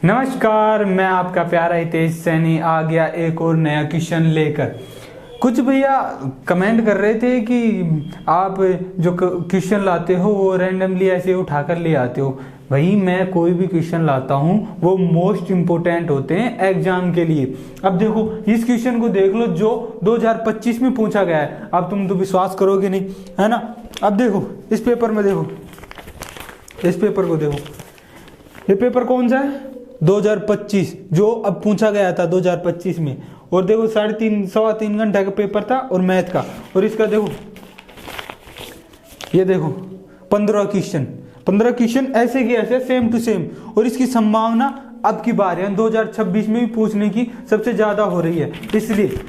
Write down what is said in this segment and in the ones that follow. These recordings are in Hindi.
नमस्कार, मैं आपका प्यारा हितेश सैनी आ गया एक और नया क्वेश्चन लेकर। कुछ भैया कमेंट कर रहे थे कि आप जो क्वेश्चन लाते हो वो रैंडमली ऐसे उठा कर ले आते हो। भाई मैं कोई भी क्वेश्चन लाता हूँ वो मोस्ट इम्पोर्टेंट होते हैं एग्जाम के लिए। अब देखो इस क्वेश्चन को देख लो जो 2025 में पूछा गया है। अब तुम तो विश्वास करोगे नहीं, है ना। अब देखो इस पेपर में देखो, इस पेपर को देखो, ये पेपर कौन सा है 2025 जो अब पूछा गया था 2025 में। और देखो 3.5 घंटे का पेपर था और मैथ का। और इसका देखो, ये देखो 15 क्वेश्चन ऐसे की ऐसे सेम टू सेम। और इसकी संभावना अब की बार है 2026 में भी पूछने की सबसे ज्यादा हो रही है। इसलिए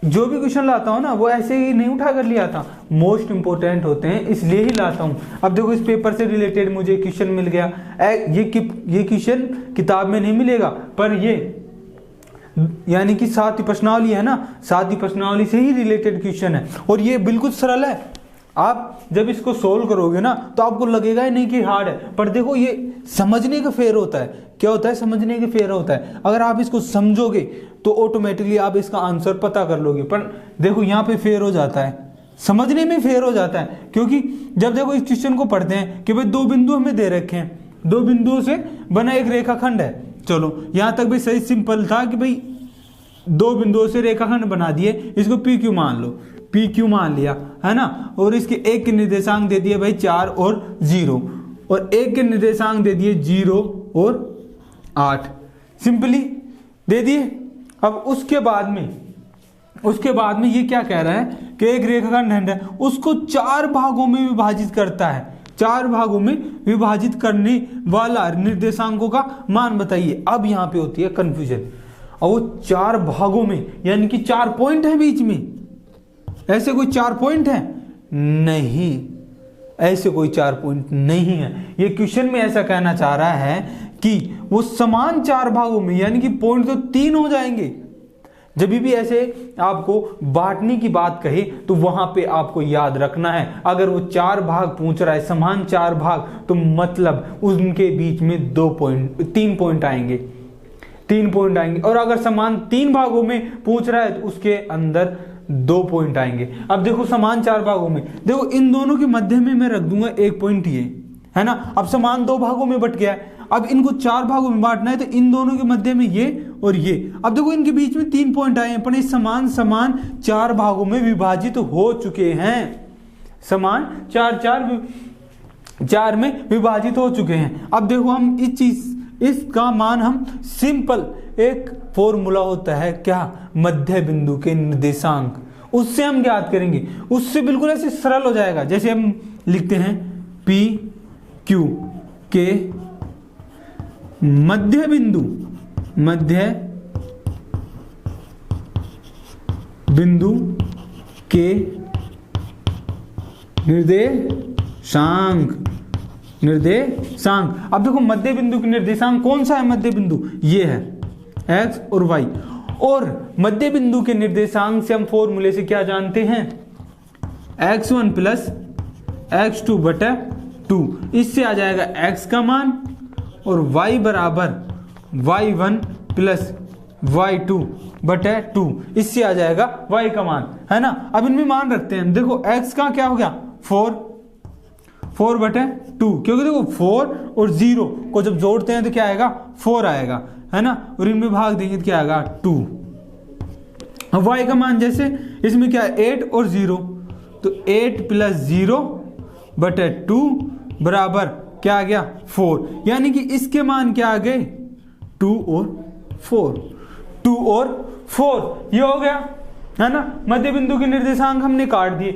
जो भी क्वेश्चन लाता हूँ ना वो ऐसे ही नहीं उठा कर लिया था, मोस्ट इंपोर्टेंट होते हैं इसलिए ही लाता हूँ। अब देखो इस पेपर से रिलेटेड मुझे क्वेश्चन मिल गया। ये क्वेश्चन किताब में नहीं मिलेगा, पर ये यानी कि सात प्रश्नावली है ना, सात प्रश्नावली से ही रिलेटेड क्वेश्चन है। और ये बिल्कुल सरल है। आप जब इसको सोल्व करोगे ना तो आपको लगेगा ही नहीं कि हार्ड है, पर देखो ये समझने का फेर होता है। क्या होता है? समझने का फेर होता है। अगर आप इसको समझोगे तो ऑटोमेटिकली आप इसका आंसर पता कर लोगे। पर देखो यहाँ पे फेर हो जाता है, समझने में फेर हो जाता है। क्योंकि जब देखो इस क्वेश्चन को पढ़ते हैं कि भाई दो बिंदु हमें दे रखे हैं, दो बिंदुओं से बना एक रेखाखंड है। चलो यहाँ तक भी सही सिंपल था कि भाई दो बिंदुओं से रेखाखंड बना दिए, इसको पी क्यू मान लो, पी क्यू मान लिया, है ना। और इसके एक के निर्देशांक दे दिए भाई 4 और 0, और एक के निर्देशांक दे दिए 0 और 8, सिंपली दे दिए। अब उसके बाद में ये क्या कह रहा है कि एक रेखाखंड है, उसको 4 भागों में विभाजित करता है। 4 भागों में विभाजित करने वाला निर्देशांकों का मान बताइए। अब यहाँ पे होती है कंफ्यूजन। और वो 4 भागों में यानी कि 4 पॉइंट है बीच में, ऐसे कोई 4 पॉइंट है नहीं, ऐसे कोई 4 पॉइंट नहीं है। ये क्वेश्चन में ऐसा कहना चाह रहा है कि वो समान 4 भागों में, यानी कि पॉइंट तो 3 हो जाएंगे। जब भी ऐसे आपको बांटने की बात कहे तो वहां पे आपको याद रखना है, अगर वो 4 भाग पूछ रहा है, समान 4 भाग, तो मतलब उनके बीच में 3 पॉइंट आएंगे, 3 पॉइंट आएंगे। और अगर समान 3 भागों में पूछ रहा है तो उसके अंदर 2 पॉइंट आएंगे। अब देखो समान 4 भागों में, देखो इन दोनों के मध्य में मैं रख दूंगा 1 पॉइंट, ये है ना। अब समान 2 भागों में बट गया है, अब इनको 4 भागों में बांटना है तो इन दोनों के मध्य में ये और ये। अब देखो इनके बीच में 3 पॉइंट आए हैं, पर ये समान 4 भागों में विभाजित हो चुके हैं, समान 4 में विभाजित हो चुके हैं। अब देखो हम इसका मान हम सिंपल एक फॉर्मूला होता है क्या, मध्य बिंदु के निर्देशांक, उससे हम ज्ञात करेंगे। उससे बिल्कुल ऐसे सरल हो जाएगा। जैसे हम लिखते हैं पी क्यू के मध्य बिंदु के निर्देशांक। अब देखो मध्य बिंदु के निर्देशांक कौन सा है? मध्य बिंदु ये है x और y। और मध्य बिंदु के निर्देशांक से हम फॉर्मूले से क्या जानते हैं? x1 प्लस x2 बटा 2। इससे आ जाएगा x का मान और y बराबर y1 प्लस y2 बटा 2। इससे आ जाएगा y का मान, है ना। अब इनमें मान रखते हैं। देखो x का क्या हो गया 4 बटे 2, क्योंकि देखो 4 और 0 को जब जोड़ते हैं तो क्या आएगा 4 आएगा, है ना। और इनमें भाग देंगे तो क्या आएगा 2। y का मान जैसे इसमें क्या है 8 और 0, तो 8 प्लस 0 बटे 2 बराबर क्या आ गया 4। यानी कि इसके मान क्या आ गए 2 और 4। ये हो गया, है ना। मध्य बिंदु के निर्देशांक हमने काट दिए।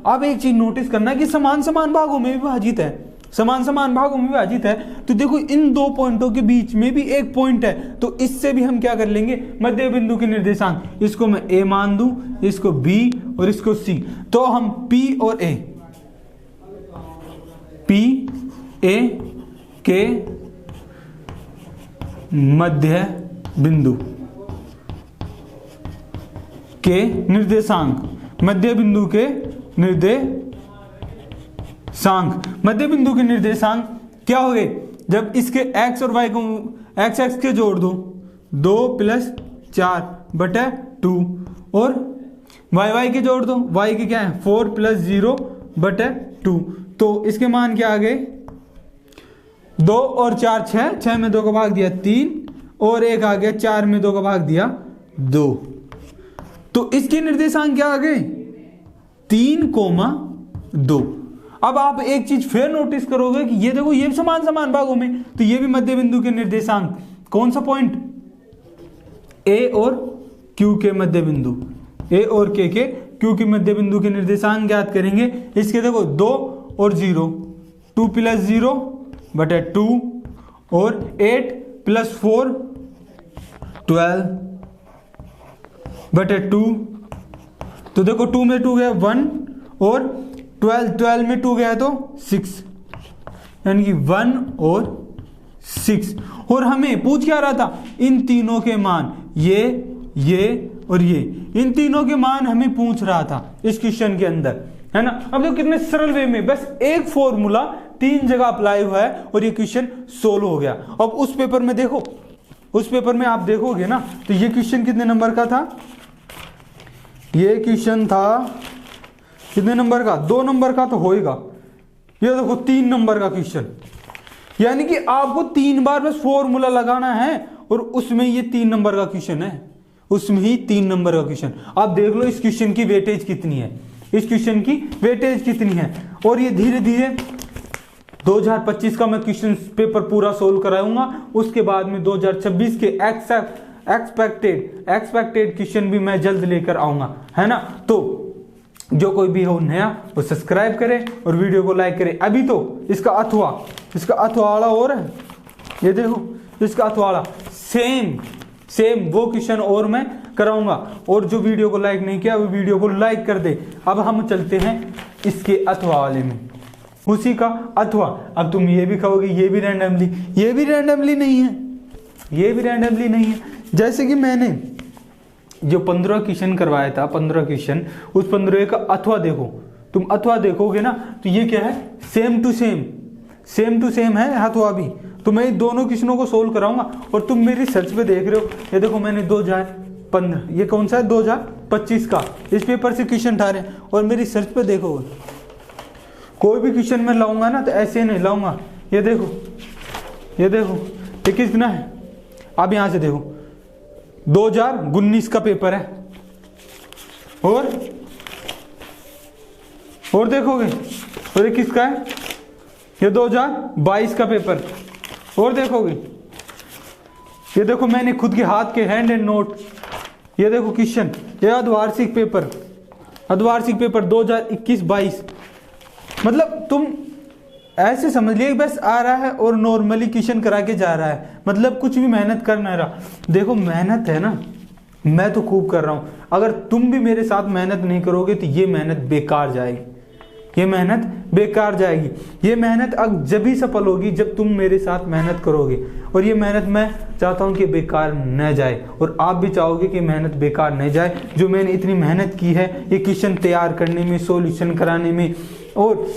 अब एक चीज नोटिस करना कि समान भागों में विभाजित है, समान भागों में विभाजित है। तो देखो इन 2 पॉइंटों के बीच में भी 1 पॉइंट है, तो इससे भी हम क्या कर लेंगे मध्य बिंदु के निर्देशांक। इसको मैं a मान दूं, इसको b और इसको c, तो हम p और a के मध्य बिंदु के निर्देशांक, मध्य बिंदु के निर्देशांक क्या हो गए जब इसके x और y को एक्स एक्स के जोड़ दो, 2 + 4/2 और वाई वाई के जोड़ दो, वाई के क्या है 4 + 0/2। तो इसके मान क्या आ गए 2 और 4 6, 6 में 2 का भाग दिया 3 और 1 आ गया 4 में 2 का भाग दिया 2। तो इसके निर्देशांक क्या आ गए 3,2। अब आप एक चीज फिर नोटिस करोगे कि ये देखो ये समान समान भागों में, तो ये भी मध्य बिंदु के निर्देशांक कौन सा पॉइंट ए और क्यू के मध्य बिंदु, ए और के क्यू के मध्य बिंदु के निर्देशांक ज्ञात करेंगे। इसके देखो 2 और 0, 2 + 0/2 और 8 + 4 12/2। तो देखो 2 में 2 गया 1 और 12 में 2 गया तो 6, यानी कि 1 और 6। और हमें पूछ क्या रहा था इन तीनों के मान, ये और ये, इन तीनों के मान हमें पूछ रहा था इस क्वेश्चन के अंदर, है ना। अब देखो कितने सरल वे में बस एक फॉर्मूला 3 जगह अप्लाई हुआ है और ये क्वेश्चन सोल्व हो गया। अब उस पेपर में देखो, उस पेपर में आप देखोगे ना तो ये क्वेश्चन कितने नंबर का था, ये क्वेश्चन था कितने नंबर का 2 नंबर का तो होएगा। ये देखो 3 नंबर का क्वेश्चन, यानी कि आपको 3 बार बस फॉर्मूला लगाना है और उसमें ये 3 नंबर का क्वेश्चन है, उसमें ही 3 नंबर का क्वेश्चन। आप देख लो इस क्वेश्चन की वेटेज कितनी है, इस क्वेश्चन की वेटेज कितनी है। और ये धीरे धीरे 2025 का मैं क्वेश्चन पेपर पूरा सोल्व कराऊंगा, उसके बाद में 2026 के एक्सपेक्टेड क्वेश्चन भी मैं जल्द लेकर आऊंगा, है ना। तो जो कोई भी हो नया वो सब्सक्राइब करे और वीडियो को लाइक करे। अभी तो इसका अथवाड़ा और है, ये देखो इसका अथवाड़ा सेम वो क्वेश्चन और मैं कराऊंगा। और जो वीडियो को लाइक नहीं किया वो वीडियो को लाइक कर दे। अब हम चलते हैं इसके अथवा वाले में, उसी का अथवा। अब तुम ये भी कहोगे ये भी रैंडमली, ये भी रैंडमली नहीं है, ये भी रैंडमली नहीं है। जैसे कि मैंने जो 15 क्वेश्चन करवाया था, 15 क्वेश्चन, उस 15 का अथवा देखो, तुम अथवा देखोगे ना तो ये क्या है सेम टू सेम है अथवा भी। तो मैं दोनों क्वेश्चनों को सोल्व कराऊंगा और तुम मेरी सर्च पे देख रहे हो, ये देखो मैंने 2015, ये कौन सा है 2025 का इस पेपर से क्वेश्चन उठा रहे और मेरी सर्च पे देखोगे कोई भी क्वेश्चन मैं लाऊंगा ना तो ऐसे नहीं लाऊंगा। ये देखो ये कितना है, अब यहां से देखो 2019 का पेपर है और देखोगे और ये किसका है, ये 2022 का पेपर और देखोगे। ये देखो मैंने खुद के हाथ के हैंड एंड नोट, ये देखो क्वेश्चन, ये अर्धवार्षिक पेपर 2021-22। मतलब तुम ऐसे समझ लिए बस आ रहा है और नॉर्मली क्वेश्चन करा के जा रहा है, मतलब कुछ भी मेहनत कर नहीं रहा। देखो मेहनत है ना, मैं तो खूब कर रहा हूं। अगर तुम भी मेरे साथ मेहनत नहीं करोगे तो ये मेहनत बेकार जाएगी, ये मेहनत बेकार जाएगी। ये मेहनत अब जब ही सफल होगी जब तुम मेरे साथ मेहनत करोगे, और ये मेहनत मैं चाहता हूं कि बेकार न जाए और आप भी चाहोगे कि मेहनत बेकार न जाए। जो मैंने इतनी मेहनत की है ये क्वेश्चन तैयार करने में, सॉल्यूशन कराने में, और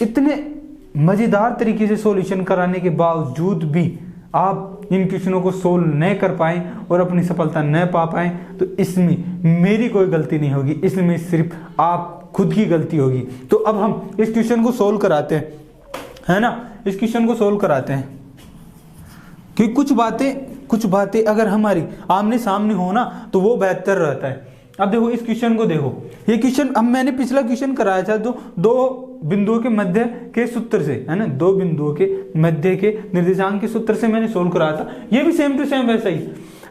इतने मजेदार तरीके से सॉल्यूशन कराने के बावजूद भी आप इन क्वेश्चनों को सोल्व न कर पाए और अपनी सफलता न पा पाए, तो इसमें मेरी कोई गलती नहीं होगी, इसमें सिर्फ आप खुद की गलती होगी। तो अब हम इस क्वेश्चन को सोल्व कराते हैं, है ना, इस क्वेश्चन को सोल्व कराते हैं। कि कुछ बातें अगर हमारी आमने सामने हो ना तो वो बेहतर रहता है। अब देखो इस क्वेश्चन को देखो, ये क्वेश्चन अब मैंने पिछला क्वेश्चन कराया था जो 2 बिंदुओं के मध्य के सूत्र से, है ना, 2 बिंदुओं के मध्य के निर्देशांक के सूत्र से मैंने सोल्व कराया था। ये भी सेम टू सेम वैसा ही,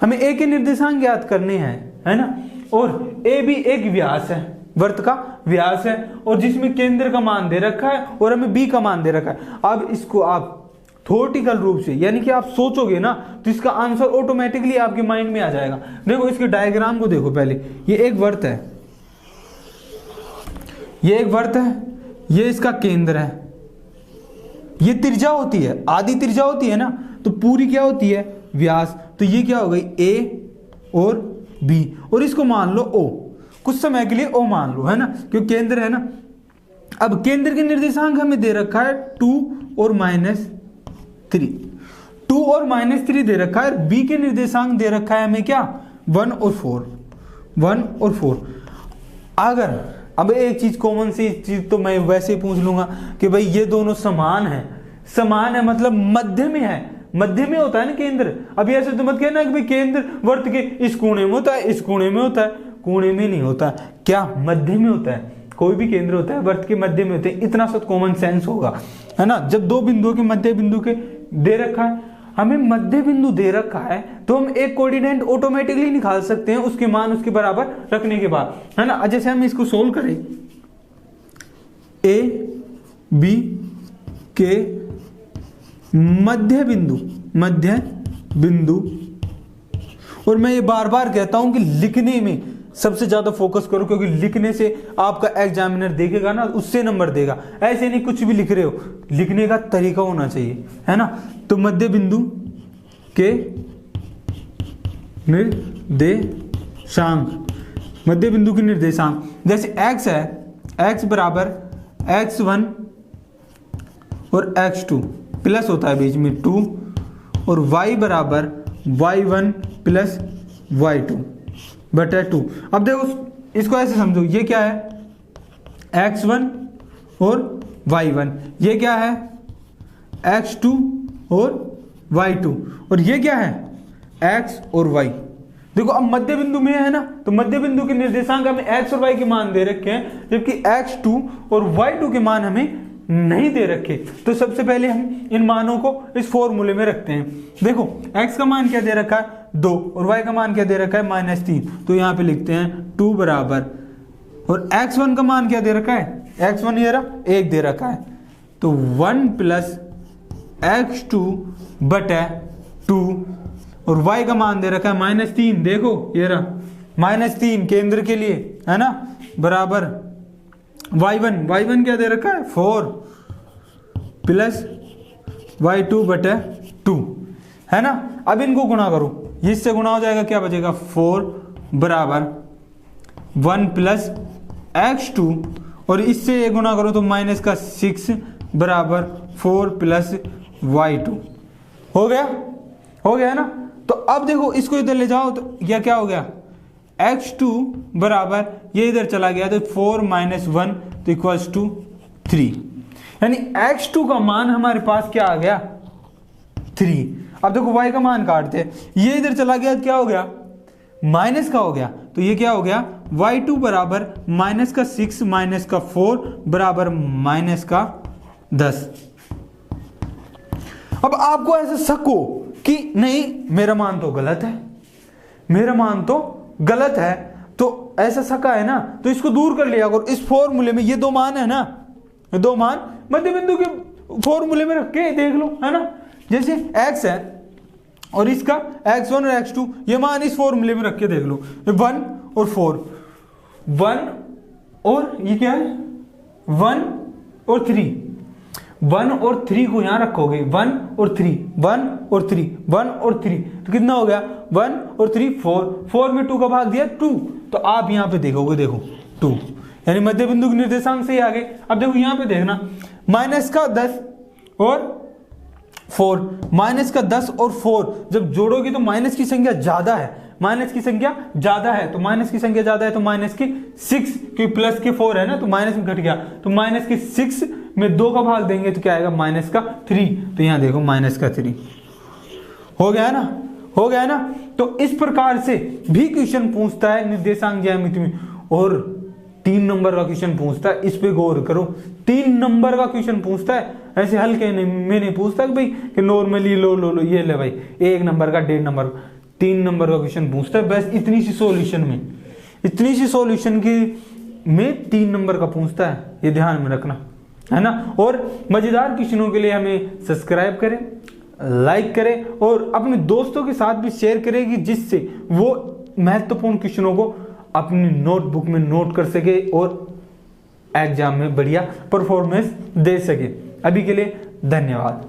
हमें ए के निर्देशांक ज्ञात करने हैं, है ना, और ए भी एक व्यास है, वर्त का व्यास है, और जिसमें केंद्र का मान दे रखा है और हमें बी का मान दे रखा है। अब इसको आप थ्योरेटिकल रूप से, यानी कि आप सोचोगे ना तो इसका आंसर ऑटोमेटिकली आपके माइंड में आ जाएगा। देखो इसके डायग्राम को देखो पहले, ये एक वर्त है, ये एक वर्त है, ये इसका केंद्र है, ये त्रिज्या होती है, आधी त्रिज्या होती है ना, तो पूरी क्या होती है व्यास। तो ये क्या हो गई ए और बी, और इसको मान लो ओ, कुछ समय के लिए ओ मान लो, है ना, क्योंकि केंद्र है ना। अब केंद्र के निर्देशांक हमें दे रखा है 2 और -3, 2 और -3 दे रखा है, बी के निर्देशांक दे रखा है हमें क्या 1 और 4। अगर अब एक चीज कॉमन सी चीज तो मैं वैसे ही पूछ लूंगा कि भाई ये दोनों समान है मतलब मध्य में है, मध्य में होता है ना केंद्र। अब ऐसे तो मत कहना कि भाई केंद्र वर्त के इस कोने में होता है, इस कोने में होता है, कोने में नहीं होता, क्या मध्य में होता है। कोई भी केंद्र होता है वर्त के मध्य में होते हैं, इतना सा कॉमन सेंस होगा, है ना। जब दो बिंदुओं के मध्य बिंदु के दे रखा है, हमें मध्य बिंदु दे रखा है, तो हम एक कोऑर्डिनेट ऑटोमेटिकली निकाल सकते हैं उसके मान उसके बराबर रखने के बाद, है ना। जैसे हम इसको सोल्व करें, ए बी के मध्य बिंदु, और मैं ये बार बार कहता हूं कि लिखने में सबसे ज्यादा फोकस करो, क्योंकि लिखने से आपका एग्जामिनर देखेगा ना, उससे नंबर देगा। ऐसे नहीं कुछ भी लिख रहे हो, लिखने का तरीका होना चाहिए, है ना। तो मध्य बिंदु के निर्देशांक, मध्य बिंदु के निर्देशांक जैसे x है, x बराबर x1 और x2 प्लस होता है बीच में 2, और y बराबर y1 प्लस y2 बटा 2। अब देखो इसको ऐसे समझो, ये क्या है x1 और y1, ये क्या है x2 और y2, और ये क्या है x और y। देखो अब मध्य बिंदु में है ना, तो मध्य बिंदु के निर्देशांक हमें x और y के मान दे रखे हैं, जबकि x2 और y2 के मान हमें नहीं दे रखे। तो सबसे पहले हम इन मानों को इस फॉर्मूले में रखते हैं। देखो x का मान क्या दे रखा है 2 और y का मान क्या दे रखा है -3, तो यहाँ पे लिखते हैं 2 बराबर, और x1 का मान क्या दे रखा है, x1 ये रहा 1 दे रखा है, तो 1 प्लस x2 बटा 2, और y का मान दे रखा है -3, देखो ये रहा -3 केंद्र के लिए, है ना, बराबर y1 क्या दे रखा है 4 प्लस y2 बटे 2, है ना। अब इनको गुणा करो, इससे गुणा हो जाएगा, क्या बचेगा 4 बराबर 1 प्लस x2, और इससे ये गुणा करो तो -6 बराबर 4 प्लस y2 हो गया ना। तो अब देखो इसको इधर ले जाओ, तो यह क्या हो गया x2 बराबर ये इधर चला गया, तो 4 - 1 तो इक्वल्स टू 3, यानी x2 का मान हमारे पास क्या आ गया 3। अब देखो y का मान काटते हैं, ये इधर चला गया, क्या हो गया माइनस का हो गया, तो ये क्या हो गया y2 बराबर -6 -4 बराबर -10। अब आपको ऐसा शक हो कि नहीं मेरा मान तो गलत है, तो ऐसा शक है ना, तो इसको दूर कर लिया करो। इस फॉर्मूले में ये दो मान है ना, ये दो मान मध्य बिंदु के फॉर्मूले में रख के देख लो, है ना। जैसे x है और इसका x1 और x2, ये मान इस फॉर्मूले में रख के देख लो, 1 और 4, 1 और ये क्या है 1 और 3, 1 और 3 को यहां रखोगे, 1 और 3, 1 और 3, 1 और 3, तो कितना हो गया 1 और 3 4 में 2 का भाग दिया 2, तो आप यहां पे देखोगे, देखो 2, यानी मध्य बिंदु के निर्देशांक से ही आगे। अब देखो यहां पे देखना, -10 और 4, -10 और 4 जब जोड़ोगे तो माइनस की संख्या ज्यादा है, तो माइनस की संख्या ज्यादा है तो -6, क्योंकि प्लस के 4 है ना, तो माइनस में घट गया, तो -6 में 2 का भाग देंगे तो क्या आएगा -3, तो यहां देखो -3 हो गया ना। तो इस प्रकार से भी क्वेश्चन पूछता है निर्देशांक ज्यामिति में, और 3 नंबर का क्वेश्चन पूछता है, इस पे गौर करो, 3 नंबर का क्वेश्चन पूछता है, ऐसे हल्के में नहीं पूछता कि भाई कि नॉर्मली लो ये ले भाई 1 नंबर का 1.5 नंबर, 3 नंबर का क्वेश्चन पूछता है, बस इतनी सी सॉल्यूशन में 3 नंबर का पूछता है, ये ध्यान में रखना, है ना। और मजेदार क्वेश्चनों के लिए हमें सब्सक्राइब करें, लाइक करें, और अपने दोस्तों के साथ भी शेयर करें, कि जिससे वो महत्वपूर्ण क्वेश्चनों को अपनी नोटबुक में नोट कर सके और एग्जाम में बढ़िया परफॉर्मेंस दे सके। अभी के लिए धन्यवाद।